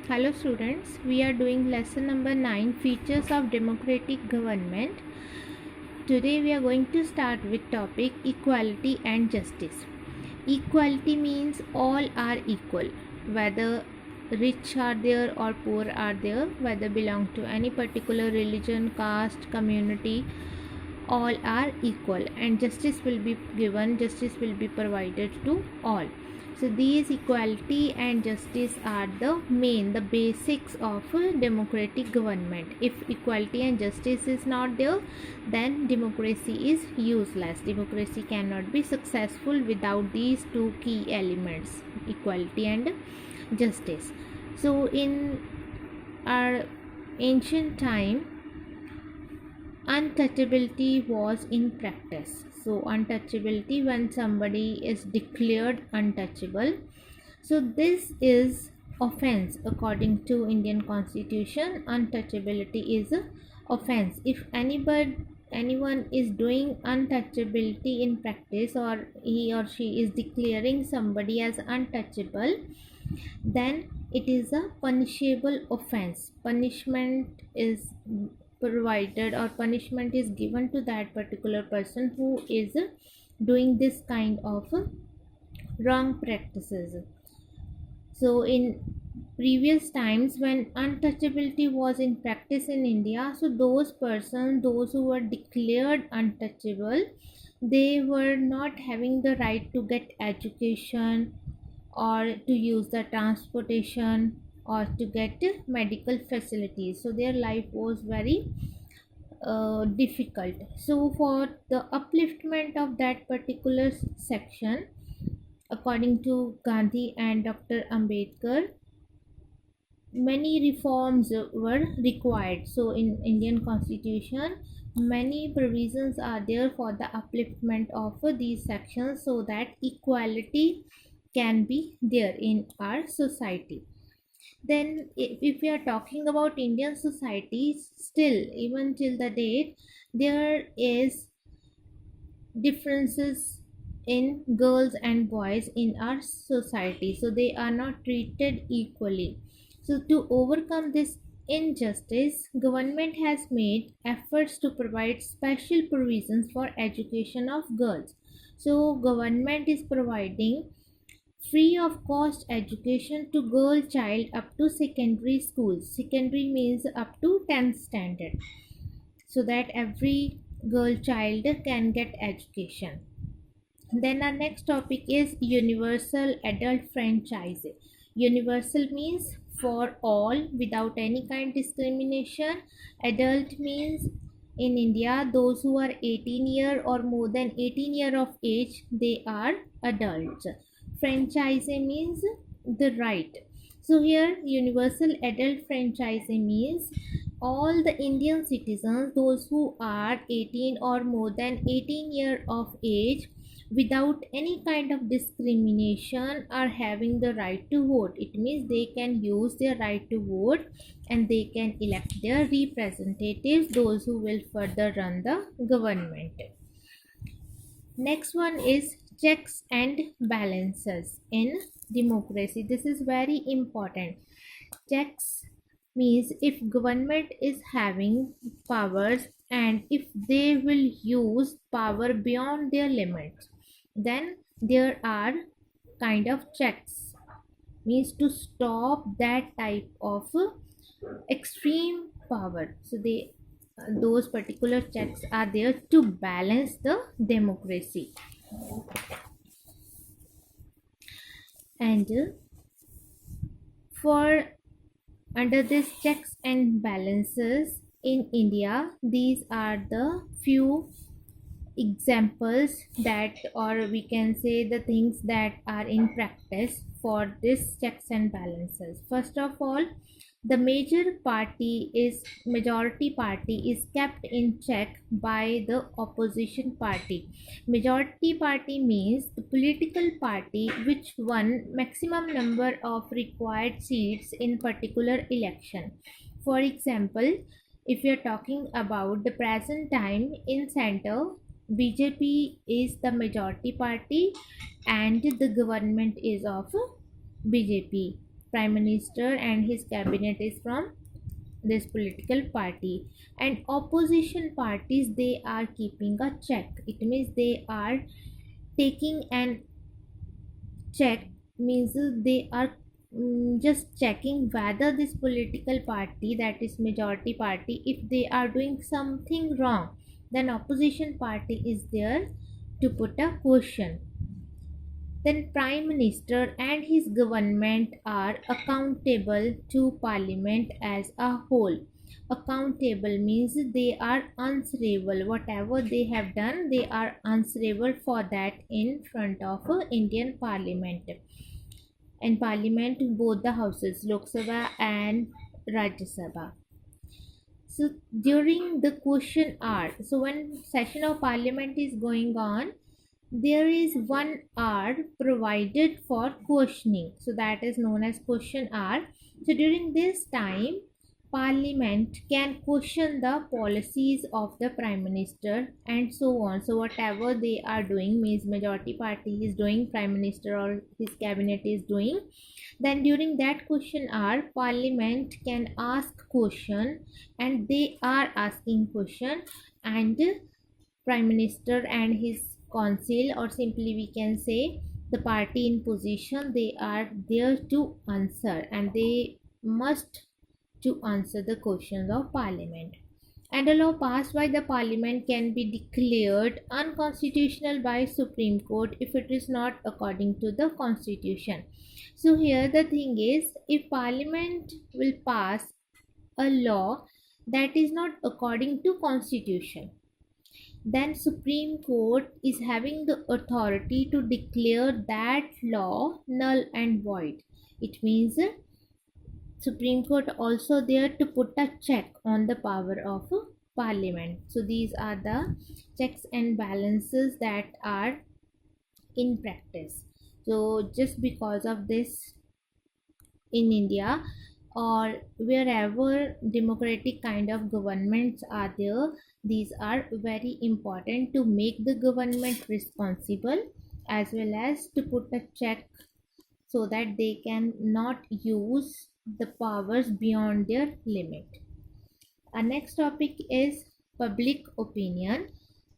Hello students, we are doing lesson number 9, Features of Democratic Government. Today we are going to start with topic Equality and Justice. Equality means all are equal, whether rich are there or poor are there, whether belong to any particular religion, caste, community, all are equal, and justice will be given, justice will be provided to all. So these equality and justice are the basics of a democratic government. If equality and justice is not there, then democracy is useless. Democracy cannot be successful without these two key elements, equality and justice. So in our ancient time, untouchability was in practice. So untouchability, when somebody is declared untouchable, so this is offense according to Indian constitution. Untouchability is a offense. If anyone is doing untouchability in practice, or he or she is declaring somebody as untouchable, then it is a punishable offense. Punishment is provided, or punishment is given to that particular person who is doing this kind of wrong practices. So in previous times, when untouchability was in practice in India, so those persons, those who were declared untouchable, they were not having the right to get education, or to use the transportation, or to get medical facilities. So their life was very difficult. So for the upliftment of that particular section, according to Gandhi and Dr. Ambedkar, many reforms were required. So in Indian constitution, many provisions are there for the upliftment of these sections, so that equality can be there in our society. Then if we are talking about Indian society, still even till the date, there is differences in girls and boys in our society, so they are not treated equally. So to overcome this injustice, government has made efforts to provide special provisions for education of girls. So government is providing free of cost education to girl child up to secondary schools. Secondary means up to 10th standard, so that every girl child can get education. Then our next topic is universal adult franchise. Universal means for all without any kind discrimination. Adult means in India, those who are 18 year or more than 18 year of age, they are adults. Franchise means the right. So here universal adult franchise means all the Indian citizens, those who are 18 or more than 18 year of age, without any kind of discrimination, are having the right to vote. It means they can use their right to vote, and they can elect their representatives, those who will further run the government. Next one is checks and balances in democracy. This is very important. Checks means if government is having powers, and if they will use power beyond their limits, then there are kind of checks, means to stop that type of extreme power. So they those particular checks are there to balance the democracy. And for under this checks and balances in India, these are the few examples that, or we can say the things that are in practice for this checks and balances. First of all, the majority party is kept in check by the opposition party. Majority party means the political party which won maximum number of required seats in particular election. For example, if you are talking about the present time in center, BJP is the majority party and the government is of BJP. prime minister and his cabinet is from this political party, and opposition parties, they are keeping a check. It means they are taking an check, means they are just checking whether this political party, that is majority party, if they are doing something wrong, then opposition party is there to put a question. Then prime minister and his government are accountable to parliament as a whole. Accountable means they are answerable. Whatever they have done, they are answerable for that in front of Indian parliament. And parliament, both the houses, Lok Sabha and Rajya Sabha. So during the question hour, so when session of parliament is going on, there is 1 hour provided for questioning, so that is known as question hour. So during this time, parliament can question the policies of the prime minister and so on. So whatever they are doing, means majority party is doing, prime minister or his cabinet is doing, then during that question hour, parliament can ask question, and they are asking question, and prime minister and his council, or simply we can say the party in position, they are there to answer, and they must to answer the questions of parliament. And a law passed by the parliament can be declared unconstitutional by Supreme Court if it is not according to the constitution. So here the thing is, if parliament will pass a law that is not according to constitution, then Supreme Court is having the authority to declare that law null and void. It means Supreme Court also there to put a check on the power of parliament. So these are the checks and balances that are in practice. So just because of this, in India or wherever democratic kind of governments are there, these are very important to make the government responsible, as well as to put a check so that they can not use the powers beyond their limit. Our next topic is public opinion.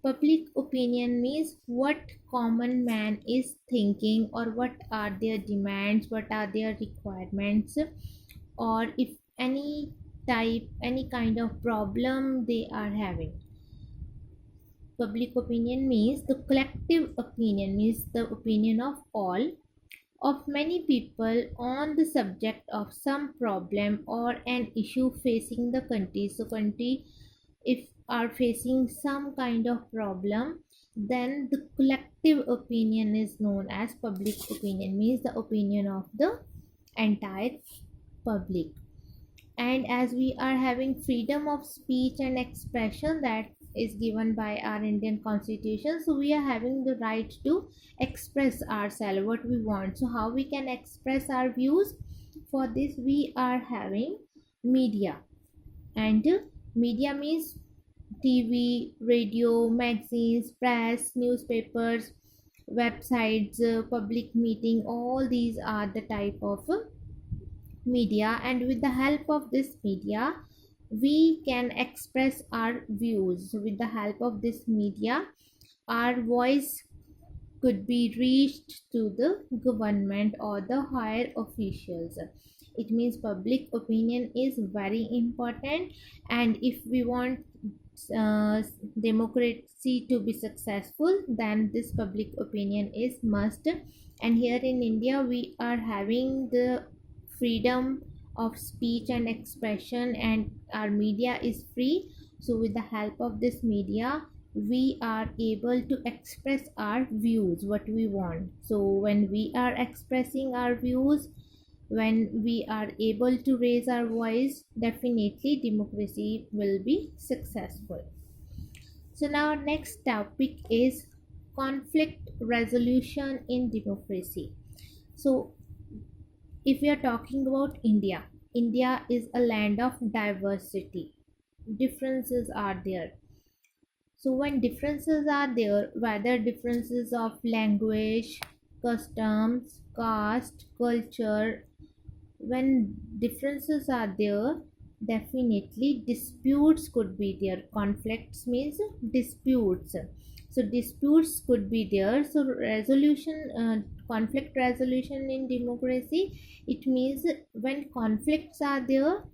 Public opinion means what common man is thinking, or what are their demands, what are their requirements, or if any type, any kind of problem they are having. Public opinion means the collective opinion, means the opinion of all, of many people on the subject of some problem or an issue facing the country. So country, if are facing some kind of problem, then the collective opinion is known as public opinion, means the opinion of the entire public. And as we are having freedom of speech and expression that is given by our Indian constitution, so we are having the right to express ourselves what we want. So how we can express our views? For this we are having media, and media means TV, radio, magazines, press, newspapers, websites, public meeting, all these are the type of media, and with the help of this media we can express our views. With the help of this media, our voice could be reached to the government or the higher officials. It means public opinion is very important, and if we want uh, democracy to be successful, then this public opinion is must. And here in India we are having the freedom of speech and expression, and our media is free. So with the help of this media we are able to express our views what we want. So when we are expressing our views, when we are able to raise our voice, definitely democracy will be successful. So now next topic is conflict resolution in democracy. So if we are talking about India, India is a land of diversity. Differences are there. So when differences are there, whether differences of language, customs, caste, culture, when differences are there, definitely disputes could be there. Conflicts means disputes. So disputes could be there. So resolution, conflict resolution in democracy, it means when conflicts are there,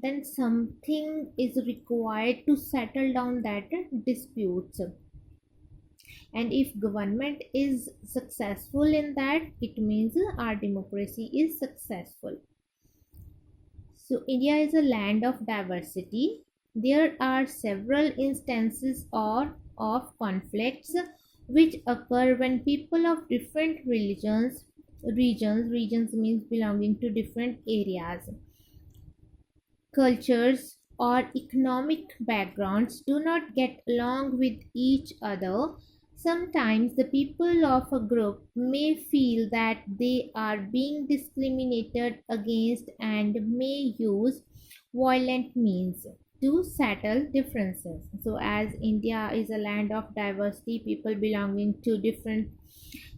then something is required to settle down that disputes. And if government is successful in that, it means our democracy is successful. So India is a land of diversity. There are several instances of conflicts which occur when people of different regions means belonging to different areas, cultures, or economic backgrounds do not get along with each other. Sometimes the people of a group may feel that they are being discriminated against and may use violent means to settle differences. So, as India is a land of diversity, people belonging to different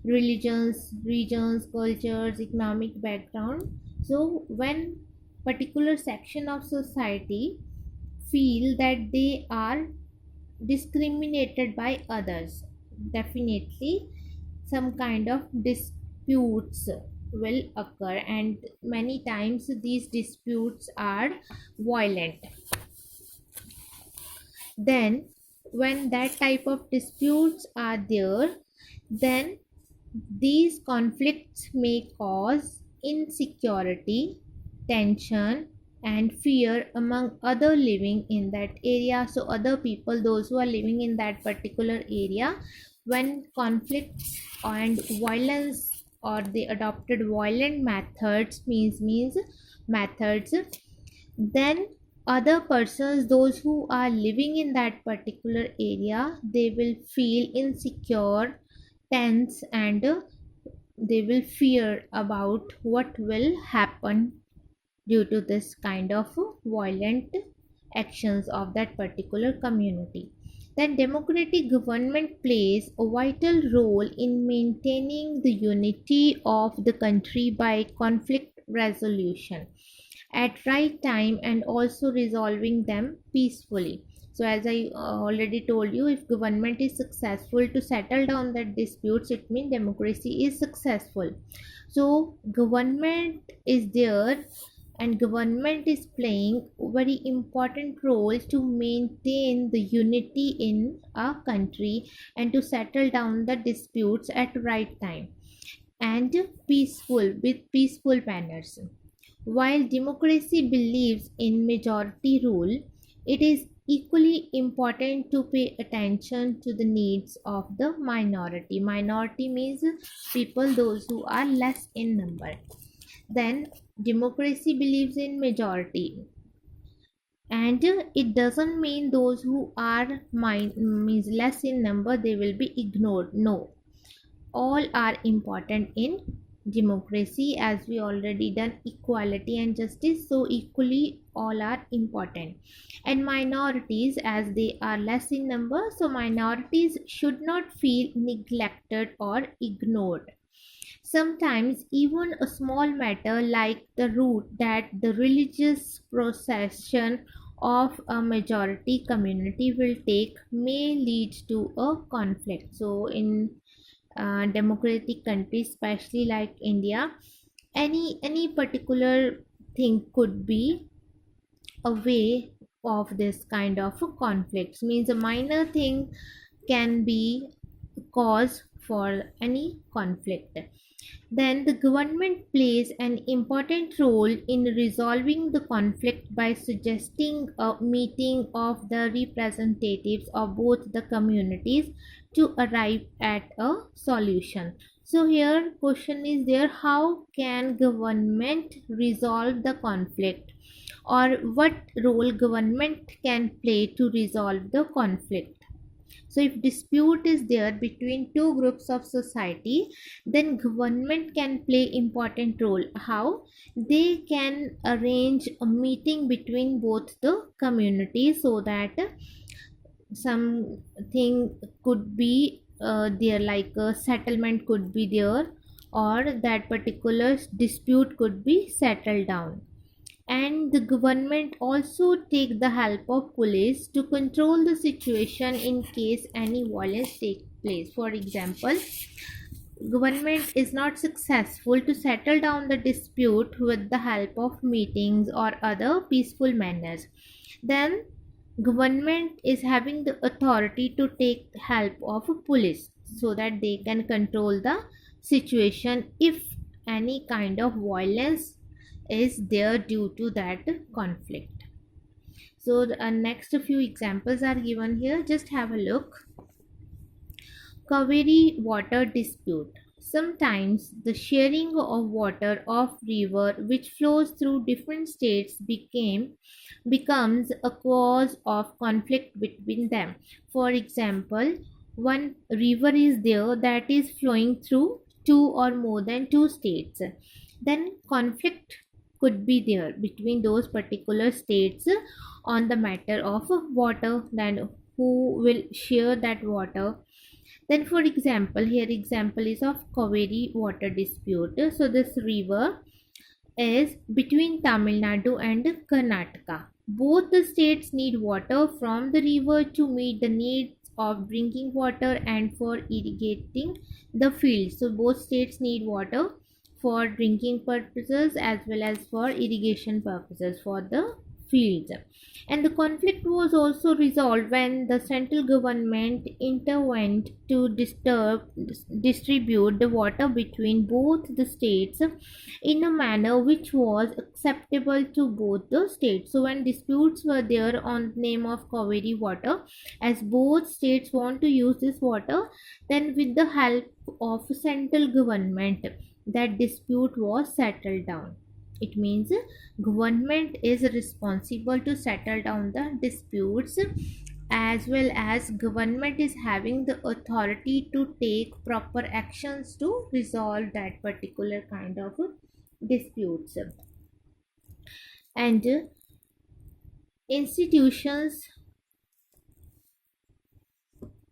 religions, regions, cultures, economic background. So, when particular section of society feel that they are discriminated by others, definitely some kind of disputes will occur, and many times these disputes are violent. Then when that type of disputes are there, then these conflicts may cause insecurity, tension, and fear among other living in that area. So other people, those who are living in that particular area, when conflicts and violence or they adopted violent methods means methods, then other persons, those who are living in that particular area, they will feel insecure, tense, and they will fear about what will happen due to this kind of violent actions of that particular community. That democratic government plays a vital role in maintaining the unity of the country by conflict resolution at right time and also resolving them peacefully. So as I already told you, if government is successful to settle down that disputes, it means democracy is successful. So government is there, and government is playing a very important role to maintain the unity in a country and to settle down the disputes at right time and with peaceful manners. While democracy believes in majority rule, it is equally important to pay attention to the needs of the minority. Minority means people those who are less in number. Then democracy believes in majority, and it doesn't mean those who are means less in number they will be ignored. No, all are important in democracy, as we already done equality and justice, so equally all are important. And minorities, as they are less in number, so minorities should not feel neglected or ignored. Sometimes even a small matter like the route that the religious procession of a majority community will take may lead to a conflict. So in democratic countries, especially like India, any particular thing could be a way of this kind of conflicts. Means a minor thing can be cause for any conflict. Then the government plays an important role in resolving the conflict by suggesting a meeting of the representatives of both the communities to arrive at a solution. So here question is there, how can government resolve the conflict, or what role government can play to resolve the conflict? So if dispute is there between two groups of society, then government can play important role. How? They can arrange a meeting between both the communities so that something could be there, like a settlement could be there, or that particular dispute could be settled down. And the government also take the help of police to control the situation in case any violence take place. For example, government is not successful to settle down the dispute with the help of meetings or other peaceful manners, then government is having the authority to take help of police so that they can control the situation if any kind of violence is there due to that conflict. So the next few examples are given here, just have a look. Kaveri water dispute. Sometimes the sharing of water of river which flows through different states becomes a cause of conflict between them. For example, one river is there that is flowing through two or more than two states. Then conflict could be there between those particular states on the matter of water, then who will share that water. Then for example, here example is of Kaveri water dispute. So this river is between Tamil Nadu and Karnataka. Both the states need water from the river to meet the needs of drinking water and for irrigating the fields. So both states need water for drinking purposes as well as for irrigation purposes for the fields. And the conflict was also resolved when the central government intervened to distribute the water between both the states in a manner which was acceptable to both the states. So when disputes were there on the name of Kaveri water, as both states want to use this water, then with the help of central government, that dispute was settled down. It means government is responsible to settle down the disputes, as well as government is having the authority to take proper actions to resolve that particular kind of disputes. And institutions,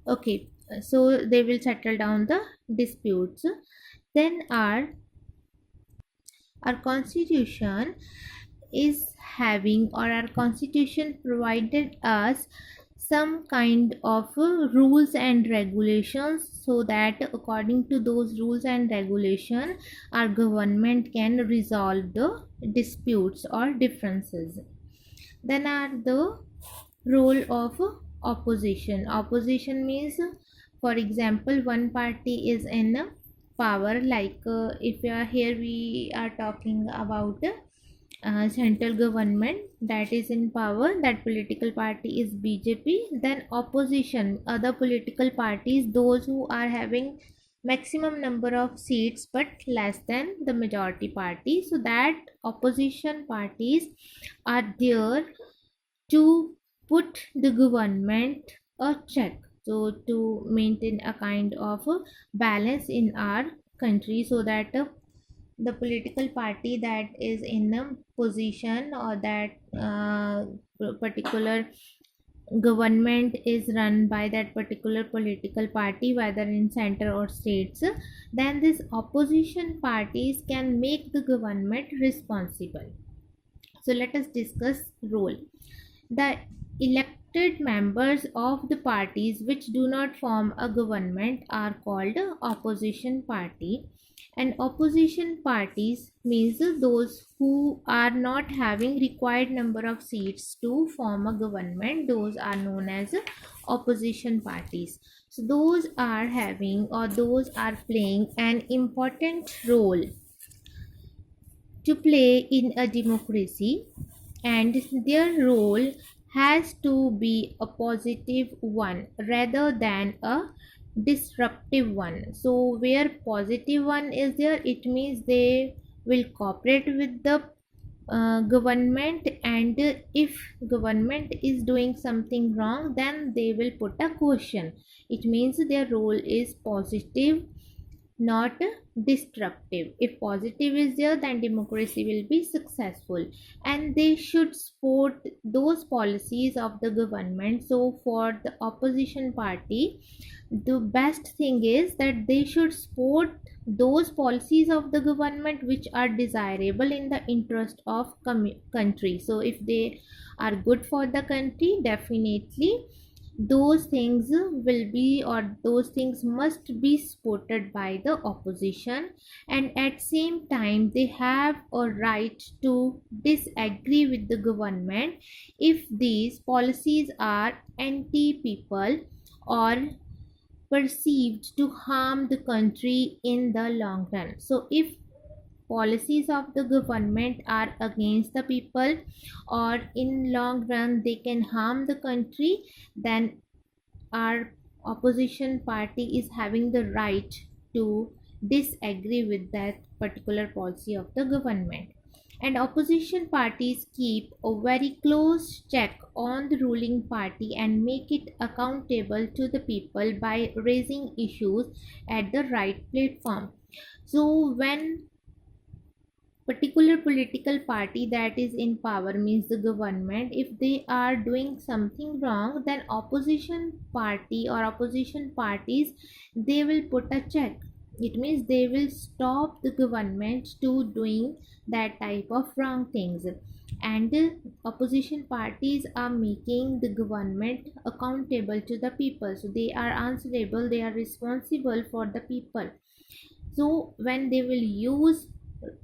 okay, so they will settle down the disputes. Then our constitution is having, or our constitution provided us some kind of rules and regulations, so that according to those rules and regulation our government can resolve the disputes or differences. Then are the role of opposition means, for example, one party is in power, like if we are here we are talking about central government that is in power, that political party is BJP. Then opposition, other political parties, those who are having maximum number of seats but less than the majority party, so that opposition parties are there to put the government a check, so to maintain a kind of balance in our country, so that the political party that is in a position, or that particular government is run by that particular political party, whether in center or states, then these opposition parties can make the government responsible. So let us discuss role. The elected members of the parties which do not form a government are called opposition party. And opposition parties means those who are not having required number of seats to form a government, those are known as opposition parties. So those are having, or those are playing an important role to play in a democracy, and their role has to be a positive one rather than a disruptive one. So where positive one is there, it means they will cooperate with the government, and if government is doing something wrong, then they will put a question. It means their role is positive not destructive. If positive is there, then democracy will be successful. And they should support those policies of the government. So for the opposition party, the best thing is that they should support those policies of the government which are desirable in the interest of country. So if they are good for the country, definitely those things will be, or those things must be supported by the opposition. And at same time they have a right to disagree with the government if these policies are anti people or perceived to harm the country in the long run. So if policies of the government are against the people or in long run they can harm the country, then our opposition party is having the right to disagree with that particular policy of the government. And opposition parties keep a very close check on the ruling party and make it accountable to the people by raising issues at the right platform. So when particular political party that is in power, means the government, if they are doing something wrong, then opposition party or opposition parties, they will put a check. It means they will stop the government to doing that type of wrong things. And the opposition parties are making the government accountable to the people, so they are answerable, they are responsible for the people. So when they will use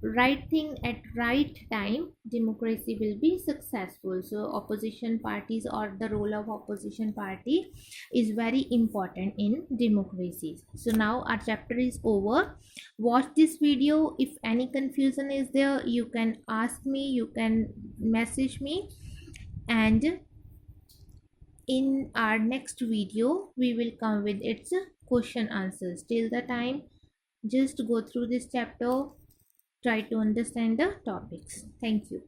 right thing at right time, democracy will be successful. So opposition parties, or the role of opposition party, is very important in democracies. So now our chapter is over. Watch this video. If any confusion is there, you can ask me, you can message me. And in our next video we will come with its question answers. Till the time, just go through this chapter, try to understand the topics. Thank you.